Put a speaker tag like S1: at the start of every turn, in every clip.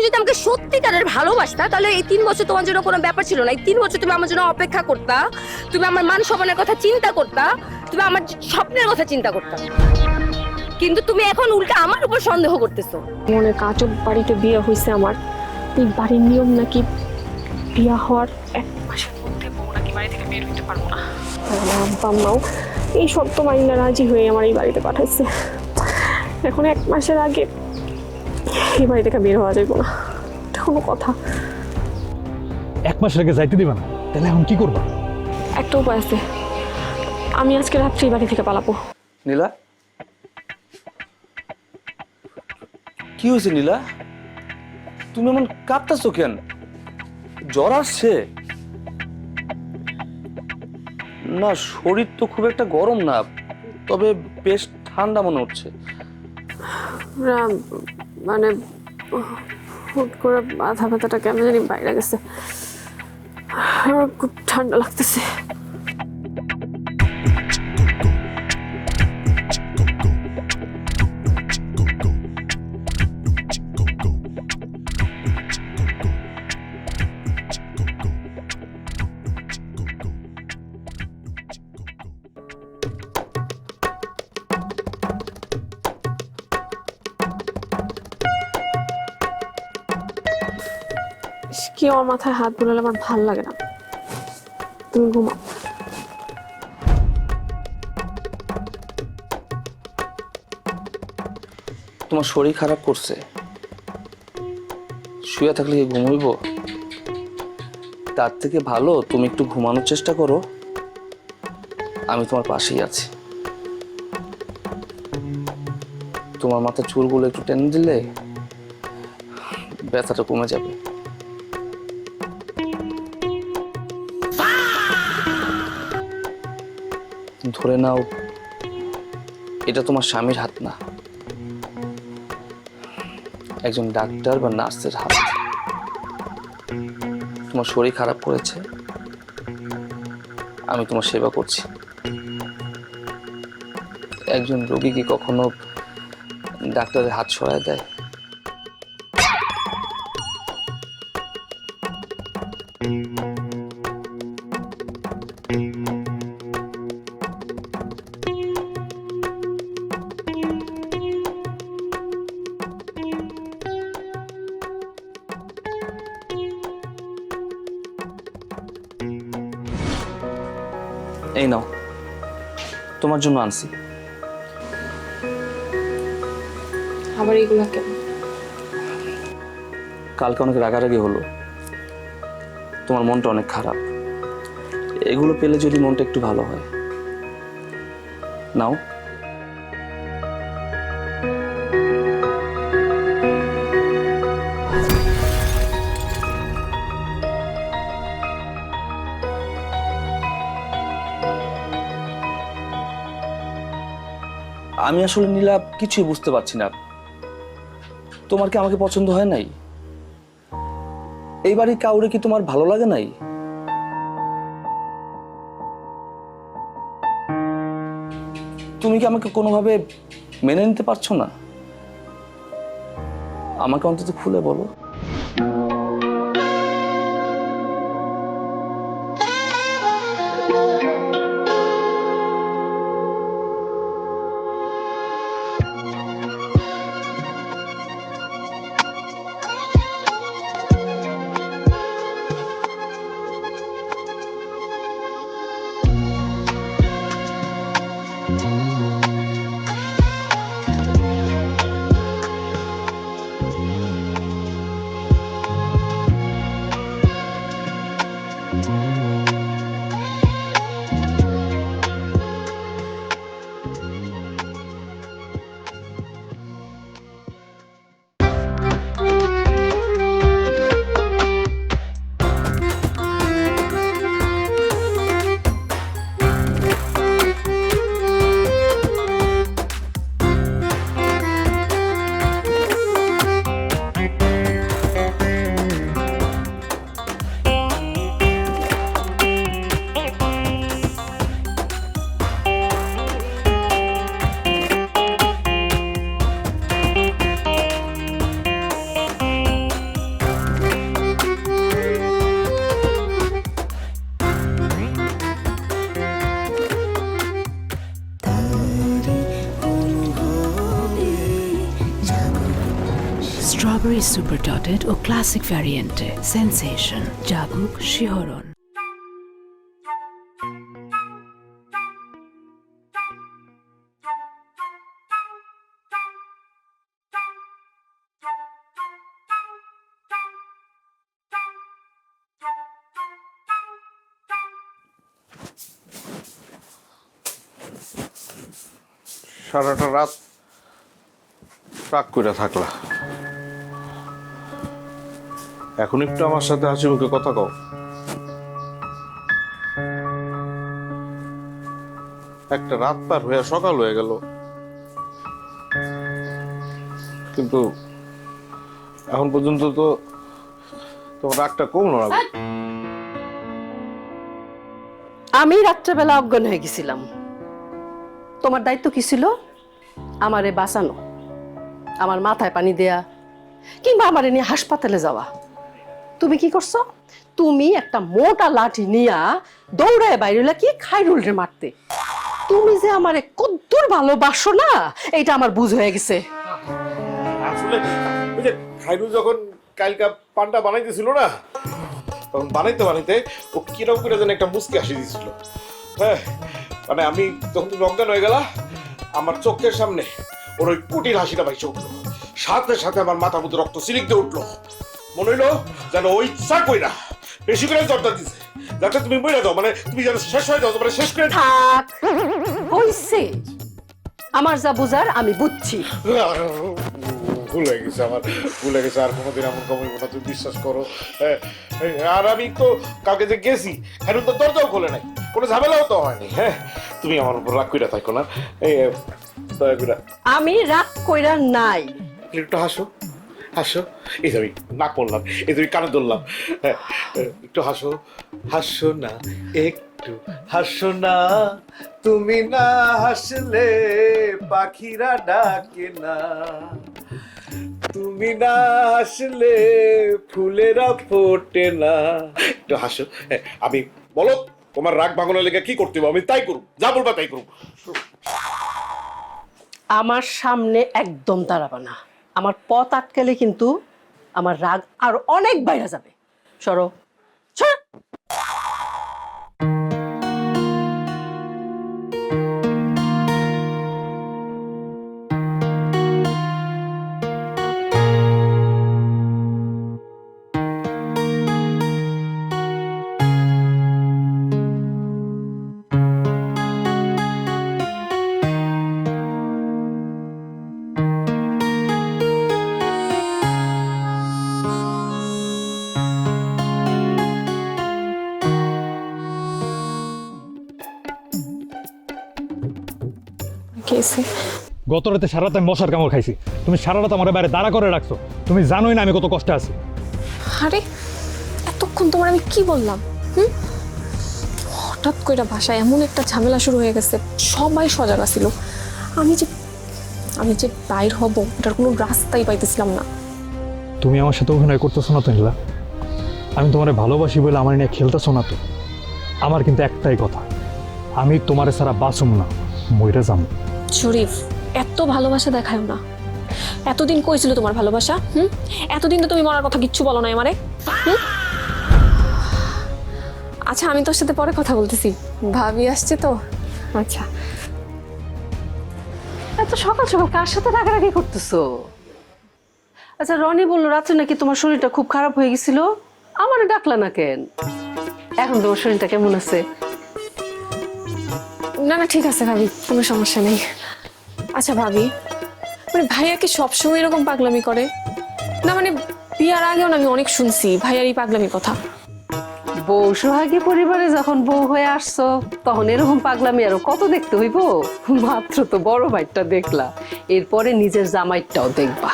S1: যদি আমাকে সত্যিকারের ভালোবাসতা তাহলে এই 3 বছর তোমার জন্য কোনো ব্যাপার ছিল না। এই 3 বছর তুমি আমার জন্য অপেক্ষা করতা, তুমি আমার মান সম্মানের কথা চিন্তা করতা, তুমি আমার স্বপ্নের কথা চিন্তা করতা। কিন্তু তুমি এখন উল্টা আমার উপর সন্দেহ করতেছো।
S2: মনে কাজব বাড়িতে বিয়ে হয়েছে আমার, এই বাড়ির নিয়ম নাকি বিয়ে হওয়ার 1 মাসের মধ্যে বউ নাকি বাড়ি থেকে বের হইতে পারবো না। আমার আব্বা আম্মাও এই শর্ত মাইনা রাজি হয়ে আমার এই বাড়িতে পাঠাইছে। এখন 1 মাসের আগে এই বাড়ি থেকে বের হওয়া যাইবো না, এটা কোনো কথা?
S3: 1 মাস আগে যাইতে দিবা না, তাহলে এখন কি করবা?
S2: একটা উপায় আছে, আমি আজকে রাত্রে এই বাড়ি থেকে পালাবো।
S4: নীলা, কি হয়েছে নীলা? তুমি এমন কাঁপতাছো কেন? জ্বর আসছে? না, শরীর তো খুব একটা গরম না, তবে বেশ ঠান্ডা মনে হচ্ছে।
S2: মানে হুট করে মাথা ব্যথাটা কেমন জানি বাইরে গেছে, আমার খুব ঠান্ডা লাগতেছে। কেউ আমার মাথায় হাত বুলালে আমার ভাল লাগে না, তুমি ঘুমাও।
S4: তোমার শরীর খারাপ করছে, শুয়ে থাকলে কি ঘুমাইব? তার থেকে ভালো তুমি একটু ঘুমানোর চেষ্টা করো, আমি তোমার পাশেই আছি। তোমার মাথার চুলগুলো একটু টেনে দিলে ব্যথাটা কমে যাবে। ধরে নাও এটা তোমার স্বামীর হাত না, একজন ডাক্তার বা নার্সের হাত। তোমার শরীর খারাপ করেছে, আমি তোমার সেবা করছি। একজন রোগী কি কখনো ডাক্তারের হাত সরায় দেয়? এই নাও, তোমার জন্য আনছি।
S2: আবার এইগুলা কেন?
S4: কালকে অনেক রাগারাগি হলো, তোমার মনটা অনেক খারাপ। এগুলো পেলে যদি মনটা একটু ভালো হয়। নাও। আমি আসলে নীলা কিছুই বুঝতে পারছি না, তোমার কি আমাকে পছন্দ হয় নাই? এই বাড়ির কাউরে কি তোমার ভালো লাগে নাই? তুমি কি আমাকে কোনোভাবে মেনে নিতে পারছো না? আমাকে অন্তত খুলে বলো।
S5: স্ট্রবেরি সুপার ডটেড ও ক্লাসিক ভ্যারিয়েন্টে সেন্সেশন জাগুক শিহরণ।
S6: সারাটা রাত রাগ করে থাকলা, এখন একটু আমার সাথে হাসি মুখে কথা কও। একটা রাত পার হয়ে সকাল হয়ে গেল, কিন্তু এখন পর্যন্ত তো তোমার রাগটা কমলো না।
S7: আমি রাত্রেবেলা অজ্ঞান হয়ে গেছিলাম। তোমার দায়িত্ব কি ছিল? আমারে বাঁচানো, আমার মাথায় পানি দেয়া, কিংবা আমারে নিয়ে হাসপাতালে যাওয়া। তুমি কি করছো? তুমি একটা মোটা লাঠি নিয়া দৌড়ায় বাইরে কি খাইরুল রে মারতে। তুমি যে আমারে কদ্দুর ভালোবাসো না, এটা আমার বুঝ হয়ে গেছে।
S6: আসলে ওই যে খাইরুল যখন কালকা পান্ডা বানাইতেছিল না, তখন বানাইতে বানাইতে ও কিরকম করে যেন একটা মুচকি হাসি দিছিল। হ্যাঁ, মানে আমি যখন তুমি অজ্ঞান হয়ে গেলা, আমার চোখের সামনে ওর ওই কুটির হাসিটা ভাইসে উঠলো, সাথে সাথে আমার মাথার মধ্যে রক্ত সিলিক দিয়ে উঠলো। মনে হইলো যেন ওই ইচ্ছা কইরা বেশি করে জর্দা দিছে, যাতে তুমি মরে যাও, মানে তুমি যেন শেষ হয়ে যাও, মানে শেষ করে
S7: থাক, হইছে। আমার যা বুঝার আমি বুঝছি।
S6: ভুল হয়ে গেছে, আমার ভুল হয়ে গেছে। আর কোনোদিন এমন কমইব না, তুমি বিশ্বাস করো। আর আমি তো কালকে যে গেছি, এখন তো দরজাও খোলে নাই, কোনো ঝামেলাও তো হয়নি। হ্যাঁ, তুমি আমার উপর রাগ কইরা থাকো না, এই দয়া কইরা।
S7: আমি রাগ কইরা নাই।
S6: একটু হাসো, হাসো। এই যে আমি নাক পড়লাম, এই যে আমি কানে ধরলাম। হ্যাঁ, একটু হাসো, হাসো না, একটু হাসো না। তুমি না হাসলে পাখিরা ডাকে না, তুমি না হাসলে ফুলেরা ফোটে না। একটু হাসো। হ্যাঁ, আমি বলো তোমার রাগ ভাঙানোর লেগে কি করতে হবে, আমি তাই করব, যা বলবা তাই করব।
S7: আমার সামনে একদম দাঁড়াবা না। আমার পথ আটকালে কিন্তু আমার রাগ আর অনেক বাইরে যাবে। সরো, সরো।
S2: কেসে
S3: গত রাতে সারা রাতে মশার কামড় খাইছি, তুমি সারা রাত আমার বাইরে দাঁড়া করে রাখছো, তুমি জানোই না আমি কত কষ্টে আছি।
S2: আরে এতক্ষণ তোমার আমি কি বললাম? হঠাৎ করে বাসায় এমন একটা ঝামেলা শুরু হয়ে গেছে, সবাই সজাগ আছিল। আমি যে বাইর হব এটার কোনো রাস্তাই পাইতেছিলাম না।
S3: তুমি আমার সাথে অভিনয় করতেছো না তো নীলা? আমি তোমারে ভালোবাসি বলে আমার নিয়ে খেলতেছো না তো? আমার কিন্তু একটাই কথা, আমি তোমারে ছাড়া বাঁচুম না, মইরা যাম।
S2: শরীফ, এত ভালোবাসা দেখায় না। এতদিন কইছিল তোমার ভালোবাসা? এতদিন তো তুমি মরার কথা কিচ্ছু বলো না আমারে। আচ্ছা, আমি তোর সাথে পরে কথা বলতেছি, ভাবি আসছে তো। আচ্ছা,
S7: এত সকাল সকাল কার সাথে রাগারাগি করতেছো? আচ্ছা, রনি বললো রাত্রে নাকি তোমার শরীরটা খুব খারাপ হয়ে গেছিল, আমারে ডাকলা না কেন? এখন তোমার শরীরটা কেমন আছে?
S2: না না, ঠিক আছে ভাবি, কোনো সমস্যা নেই। আচ্ছা ভাবি, মানে ভাইয়া কি সবসময় এরকম পাগলামি করে? না মানে বিয়ার আগেও না আমি অনেক শুনছি ভাইয়ার এই পাগলামির কথা।
S7: বউ সোহাগী পরিবারে যখন বউ হয়ে আসছো, তখন এরকম পাগলামি আরো কত দেখতে হইব? মাত্র তো বড় ভাইটা দেখলা, এরপরে নিজের জামাইটাও দেখবা।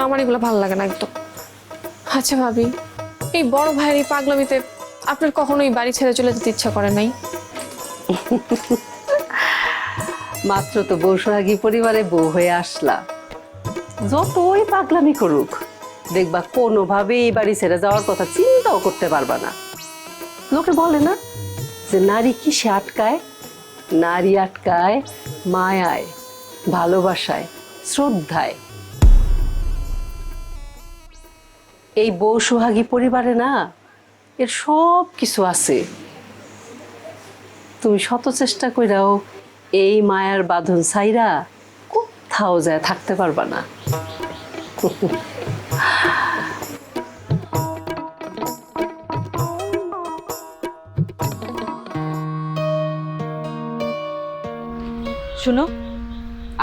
S2: আমার এগুলো ভালো লাগে না একদম। আচ্ছা ভাবি, এই বড় ভাইয়ের এই পাগলামিতে আপনার কখনোই বাড়ি ছেড়ে চলে যেতে ইচ্ছা করে নাই?
S7: মাত্র তো বউ সোহাগী পরিবারে বউ হয়ে আসলা, যতই পাগলামি করুক দেখবা কোনোভাবেই বাড়ি ছেড়ে যাওয়ার কথা চিন্তাও করতে পারবা না। লোকে বলে না যে নারী কিসে আটকায়? নারী আটকায় মায়ায়, ভালোবাসায়, শ্রদ্ধায়। এই বউ সোহাগী পরিবারে না এর সব কিছু আছে। তুমি শত চেষ্টা কইরাও এই মায়ার বাঁধন ছাইরা কোথাও যায় থাকতে পারবা না।
S8: শোনো,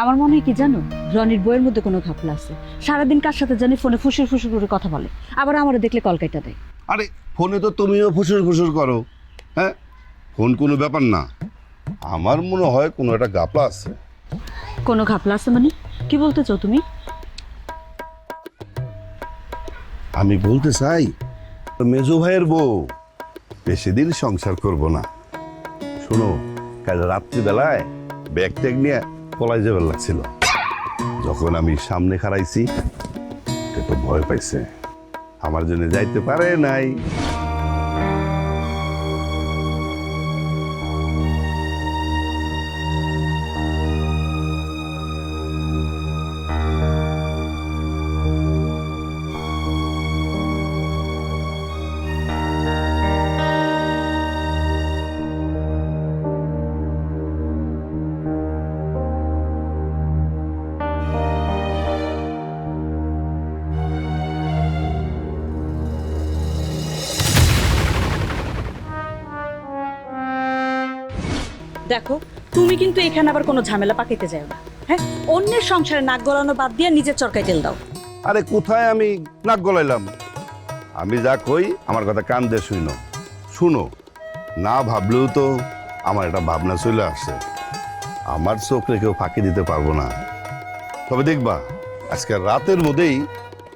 S8: আমার মনে হয় কি জানো, রনির বইয়ের মধ্যে কোনো ঘাপলা আছে। সারাদিন কার সাথে জানি ফোনে ফুসুর ফুসুর করে কথা বলে, আবার আমারও দেখলে কলকাতা দেয়।
S9: আরে ফোনে তো তুমিও ফুসুর ফুসুর করো। হ্যাঁ, ফোন কোনো ব্যাপার না। আমার মনে হয় কোনো একটা গাপলা আছে।
S8: কোনো ঘাপলা আছে মানে কি বলতে চাও তুমি?
S9: আমি বলতে চাই মেজো ভাইয়ের বউ বেশি দিন সংসার করব না। শোনো, কাল রাত্রিবেলায় ব্যাগ ট্যাগ নিয়ে পলাই যাবার লাগছিল। যখন আমি সামনে খাড়াইছি, সে তো ভয় পাইছে, আমার জন্য যাইতে পারে নাই।
S8: দেখো, তুমি কিন্তু এখানে আবার কোনো ঝামেলা পাকাইতে যাও না। হ্যাঁ, অন্যের সংসারে নাক গলানো বাদ দিয়ে নিজের চরকায় তেল দাও।
S9: আরে কোথায় আমি নাক গলাইলাম? আমি যা কই আমার কথা কান দিয়ে শুনো। শুনো, না ভাবলেও তো আমার একটা ভাবনা চলে আসে। আমার চোখে কেউ ফাঁকি দিতে পারবো না। তবে দেখবা আজকে রাতের মধ্যেই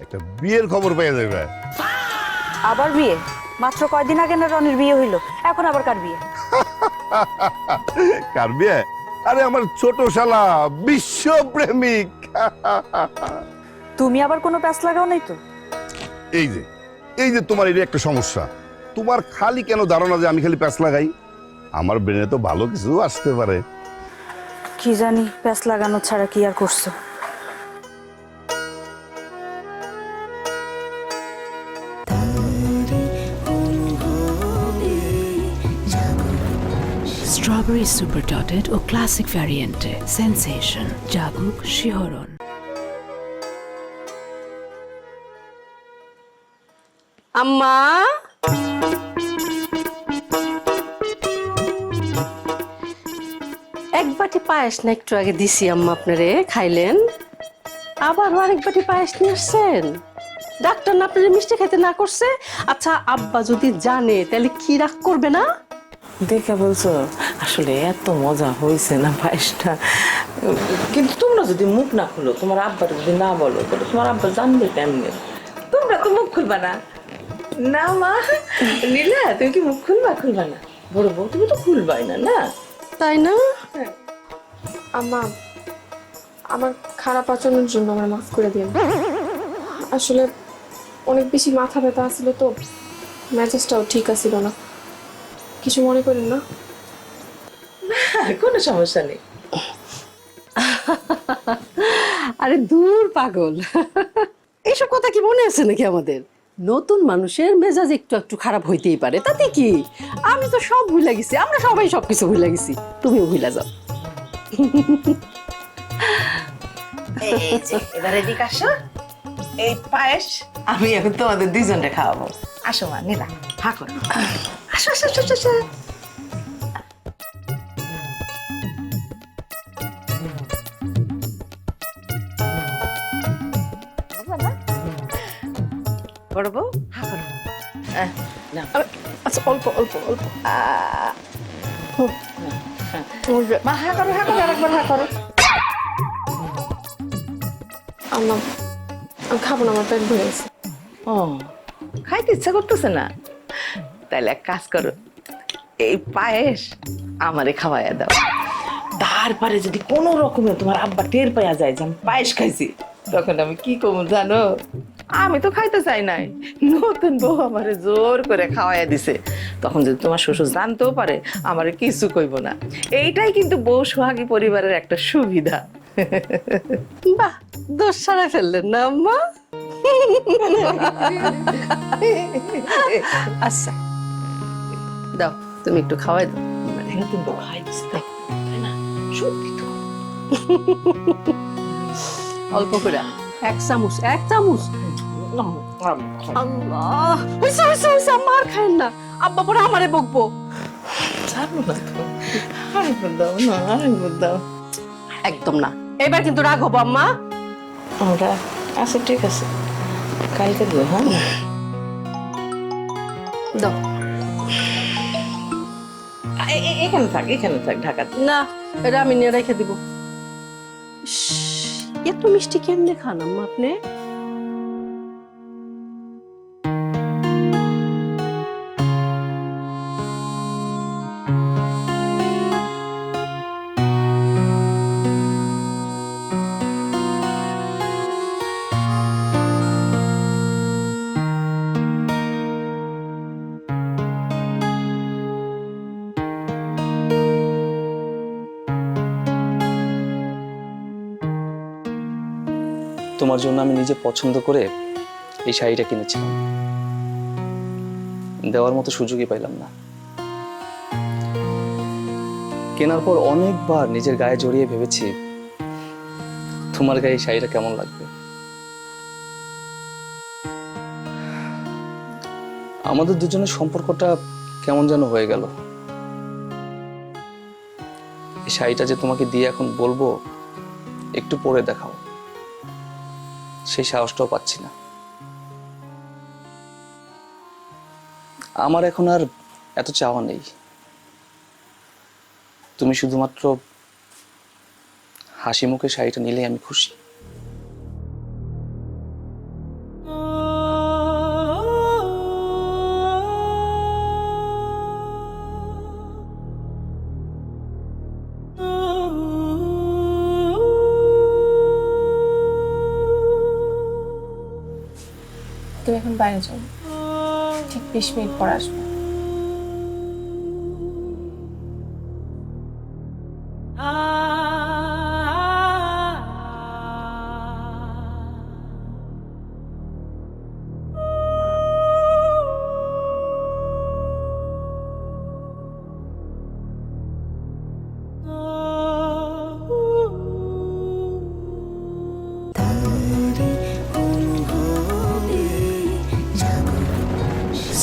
S9: একটা বিয়ের খবর পেয়ে যাবে।
S8: আবার বিয়ে? মাত্র কয়দিন আগে না রনির বিয়ে হইলো, এখন আবার কার বিয়ে?
S9: কার বিয়ে? আরে আমার ছোট শালা বিশ্ব প্রেমিক।
S8: তুমি আবার কোনো প্যাচ লাগাও নাই তো?
S9: এই যে তোমার এই একটা সমস্যা। তোমার খালি কেন ধারণা যে আমি খালি প্যাঁচ লাগাই? আমার ব্রেনে তো ভালো কিছু আসতে পারে।
S8: কি জানি প্যাচ লাগানো ছাড়া কি আর করছো?
S5: Strawberry super dotted ও classic variant sensation জাগুক শিহরণ।
S7: আম্মা, এক বাটি পায়েস না একটু আগে দিছি আম্মা আপনারে, খাইলেন? আবার আরেক বাটি পায়েস নিয়ে আসছেন? ডাক্তার না আপনার মিষ্টি খাইতে না করছে? আচ্ছা, আব্বা যদি জানে তাহলে কি রাগ করবে না?
S10: দেখে বলছো আসলে এত মজা হয়েছে না পায়েসটা, কিন্তু তোমরা যদি মুখ না খুলো, তোমার আব্বার যদি না বলো, তাহলে তোমার আব্বা জানবে কেমনে? তোমরা তো মুখ খুলবা না। না মা, নীলা তুমি কি মুখ খুলবা না? বড় বউ তুমি তো খুলবাই না, না
S7: তাই না?
S2: আম্মা, আমার খারাপ আচরণের জন্য আমার মাফ করে দিন। আসলে অনেক বেশি মাথা ব্যথা আসছিল তো, মেজাজটাও ঠিক আছিল না। কিছু মনে করেন না?
S10: কোনো সমস্যা নেই।
S7: আরে দূর পাগল, এইসব কথা কি মনে আছে নাকি আমাদের? নতুন মানুষের মেজাজ একটু একটু খারাপ হইতেই পারে, তাতে কি? আমি তো সব ভুলে গেছি, আমরা সবাই সবকিছু ভুলে গেছি, তুমিও ভুলে যাও।
S10: এবারে দিক আসো, এই পায়েস আমি এখন তোমাদের দুইজনকে খাওয়াবো। আসো মা, নীলা হা করো, আসো আসো আসো আসো। বড় বউ হা করো।
S2: আচ্ছা, অল্প অল্প অল্প।
S10: মা হা করো, আরেকবার হা করো।
S2: আম্মা, আমি খাবো না, আমার পেট ভরে গেছে।
S10: ও, খাইতে ইচ্ছা করতেছে না? তাহলে এক কাজ করো, এই পায়েস আমারে খাওয়াইয়া দাও। তারপরে যদি কোনো রকমে তোমার আব্বা টের পাইয়া যায় যে আমি পায়েস খাইছি, তখন আমি কি করবো জানো? আমি তো খাইতে চাই নাই, নতুন বউ আমারে জোর করে খাওয়াইয়া দিছে। তখন যদি তোমার শ্বশুর জানতেও পারে, আমারে কিছু কইব না। এইটাই কিন্তু বউ সোহাগী পরিবারের একটা সুবিধা।
S7: বাহ, দোষ সারা ফেললেন না আম্মা? আচ্ছা, দাও তুমি একটু খাওয়াই দাও।
S10: একদম তো খাই দিছে, তাই না? সত্যি তো।
S7: অল্প করে, এক চামচ, এক চামচ। আল্লাহ, হইছে হইছে হইছে, আম্মা আর খাইন না, আব্বা পরে আমারে বকবো।
S10: ছাড়ো না তো, আরেকবার দাও না, আরেকবার দাও।
S7: একদম না, এবার কিন্তু রাগ হবো আম্মা।
S10: আমরা আচ্ছা ঠিক আছে, কালকে দিও। হ্যাঁ,
S7: দাও।
S10: এখানে থাক, এখানে থাক, ঢাকাতে।
S7: না, এটা আমি নিয়ে রেখে দিব। ইস, এত মিষ্টি কেমনে খান আম্মা আপনি?
S4: তোমার জন্য আমি নিজে পছন্দ করে এই শাড়িটা কিনেছিলাম, দেওয়ার মতো সুযোগই পাইলাম না। কেনার পর অনেকবার নিজের গায়ে জড়িয়ে ভেবেছি তোমার গায়ে এই শাড়িটা কেমন লাগবে। আমাদের দুজনের সম্পর্কটা কেমন যেন হয়ে গেল। এই শাড়িটা যে তোমাকে দিয়ে এখন বলবো একটু পরে দেখাও, সেই সাহসটাও পাচ্ছি না। আমার এখন আর এত চাওয়া নেই, তুমি শুধুমাত্র হাসি মুখে শাড়িটা নিলেই আমি খুশি।
S2: তুমি এখন বাইরে যাও, ঠিক 20 মিনিট পর আসবে।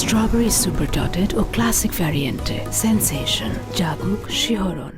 S5: Strawberry Super Dotted ও ক্লাসিক ভ্যারিয়েন্টে সেন্সেশন, জাগুক শিহরণ।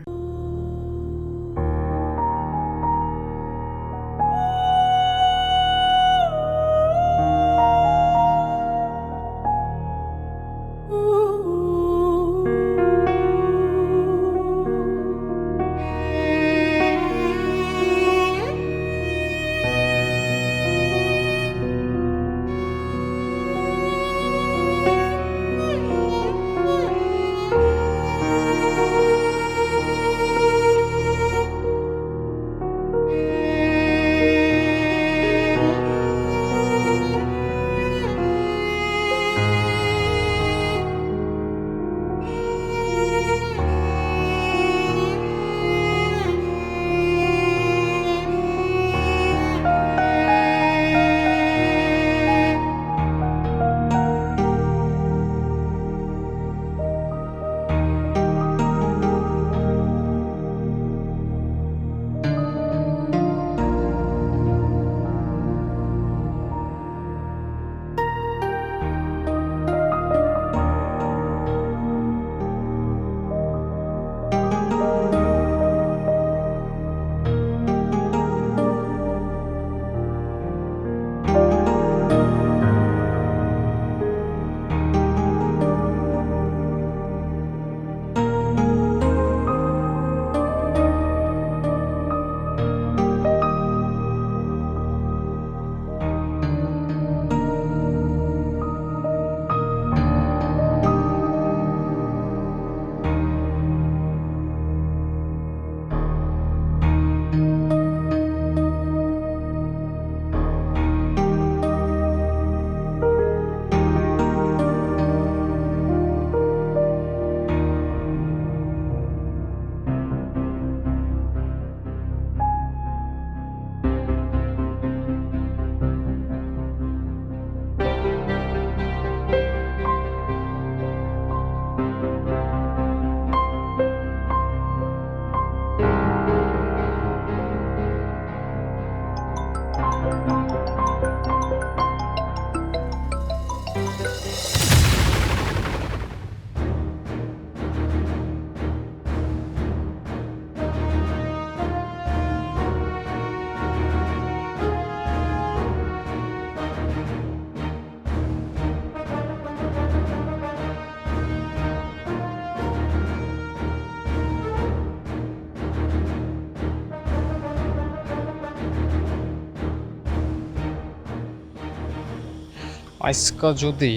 S11: আজকা যদি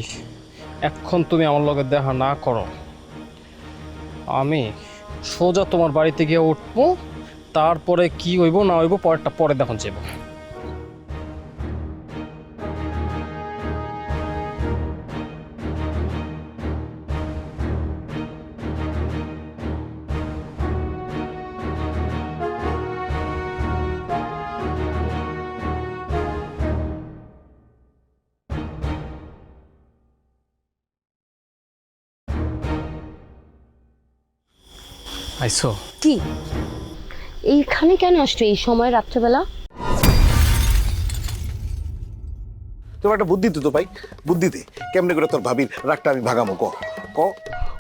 S11: এখন তুমি আমার লগে দেখা না করো, আমি সোজা তোমার বাড়িতে গিয়ে উঠবো, তারপরে কি হইব না হইব পরেরটা পরে দেখুন যাবো। আইসো?
S1: কি এইখানে কেন আসছো এই সময় রাত্রেবেলা?
S6: তোমার একটা বুদ্ধি তো ভাই, বুদ্ধি দে কেমনে করে তোর ভাবির রাগটা আমি ভাগামো ক ক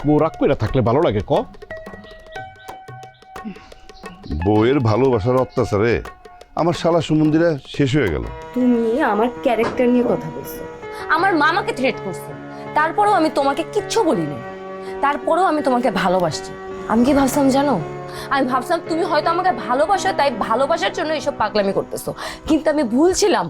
S6: বউ রাগ করে থাকলে ভালো লাগে ক।
S9: বউয়ের ভালোবাসার অত্যাচারে আমার শালা সুমন্দিরা শেষ হয়ে গেল।
S1: তুমি আমার ক্যারেক্টার নিয়ে কথা বলছো, আমার মামাকে থ্রেট করছো, তারপরেও আমি তোমাকে কিচ্ছু বলিনি, তারপরেও আমি তোমাকে ভালোবাসছি। আমি কি ভাবছিলাম জানো? আমি ভাবছিলাম তুমি হয়তো আমাকে ভালোবাসো, তাই ভালোবাসার জন্য এইসব পাগলামি করতেছো, কিন্তু আমি ভুল ছিলাম।